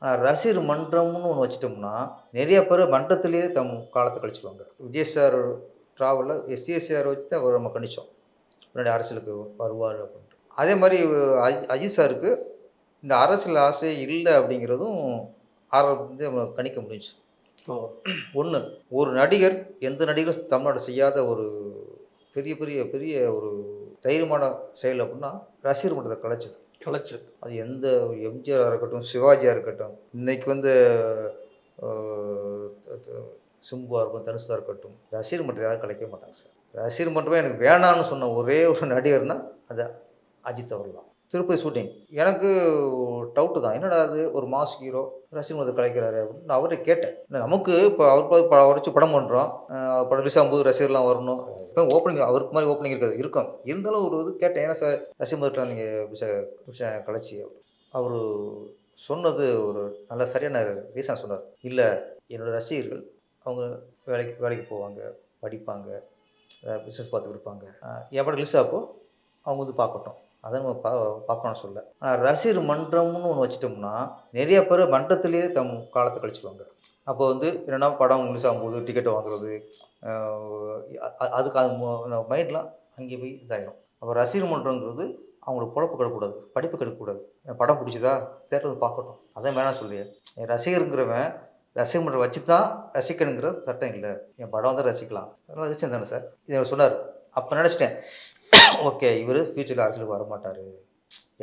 ஆனால் ரசிகர் மன்றம்னு ஒன்று வச்சுட்டோம்னா நிறைய பேர் மன்றத்திலேயே காலத்தை கழிச்சுருவாங்க. விஜய் சார் ட்ராவலில் எஸ்ஏசிஆர் வச்சு தான் அவர் நம்ம கணிச்சோம் முன்னாடி அரசியலுக்கு வருவார் அப்படின்ட்டு. அதே மாதிரி அஜித் சாருக்கு இந்த அரசியல் ஆசை இல்லை அப்படிங்கிறதும் ஆரம்பத்துலேருந்து நம்ம கணிக்க முடிஞ்சுச்சு. ஒன்று, ஒரு நடிகர் எந்த நடிகரும் தமிழ்நாடு செய்யாத ஒரு பெரிய பெரிய பெரிய ஒரு தைரியமான செயல் அப்படின்னா ரசிகர் மன்றத்தை கலைச்சது. அது எந்த எம்ஜிஆராக இருக்கட்டும், சிவாஜியாக இருக்கட்டும், இன்னைக்கு சிம்புவாக இருக்கட்டும், தனுஷாக இருக்கட்டும், ரசிகர் மன்றத்தை யாரும் கலைக்க மாட்டாங்க சார். ரசிகர் மன்றமே எனக்கு வேணான்னு சொன்ன ஒரே ஒரு நடிகர்னா அது அஜித் அவர் தான். திருப்பதி ஷூட்டிங் எனக்கு டவுட்டு தான், என்னடா அது ஒரு மாஸ் ஹீரோ ரசிகர் மன்றத்தை கலைக்கிறாரு அப்படின்னு நான் அவர்கிட்ட கேட்டேன். நமக்கு இப்போ அவர் வச்சு படம் பண்ணுறோம், படம் ரிலீஸ் ஆகும்போது ரசிகர்லாம் வரணும். இப்போ ஓப்பனிங் அவருக்கு மாதிரி ஓப்பனிங் இருக்கும். இருந்தாலும் ஒரு இது கேட்டேன், ஏன்னா சார் ரசிகர் மன்றத்தில் நீங்கள் கலைச்சி அவர் சொன்னது ஒரு நல்ல சரியான ரீசன் சொன்னார். இல்லை, என்னோடய ரசிகர்கள் அவங்க வேலைக்கு போவாங்க, படிப்பாங்க, பிஸ்னஸ் பார்த்துட்டு இருப்பாங்க. என் படம் ரிலீஸ் ஆகப்போ அவங்க பார்க்கட்டும், அதை நம்ம பார்க்கணும்னு சொல்ல. ஆனால் ரசிகர் மன்றம்னு ஒன்று வச்சுட்டோம்னா நிறைய பேர் மன்றத்திலேயே காலத்தை கழிச்சுருவாங்க. அப்போ என்னென்னா படம் ரிலீஸ் ஆகும்போது டிக்கெட்டை வாங்குறது, அதுக்கு அது மைண்ட்லாம் அங்கே போய் இதாகிடும். அப்போ ரசிகர் மன்றங்கிறது அவங்களுக்கு பொழப்பு கெடக்கூடாது, படிப்பு கெடக்கூடாது. என் படம் பிடிச்சதா தேட்டர் பார்க்கட்டும், அதான் வேணாம் சொல்லி. என் ரசிகருங்கிறவன் ரசிகர் மன்றம் வச்சு தான் ரசிக்கணுங்கிறது சட்டம் இல்லை. என் படம் ரசிக்கலாம், அதெல்லாம் ரசிச்சேன் தானே சார். இதை சொன்னார். அப்போ நினச்சிட்டேன், ஓகே, இவர் ஃப்யூச்சரில் அரசியலுக்கு வரமாட்டார்.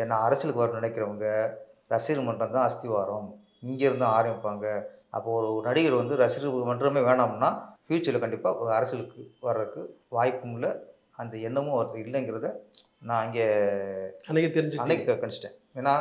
ஏன்னா அரசியலுக்கு வர நினைக்கிறவங்க ரசிகர் மன்றம் தான் அஸ்திவாரம், இங்கேருந்து ஆரம்பிப்பாங்க. அப்போ ஒரு நடிகர் ரசிகர் மன்றமே வேணாம்னா ஃப்யூச்சரில் கண்டிப்பாக ஒரு அரசியலுக்கு வர்றதுக்கு வாய்ப்பும் இல்லை, அந்த எண்ணமும் அவருக்கு இல்லைங்கிறத நான் அன்றைக்கி கணிச்சிட்டேன். ஏன்னா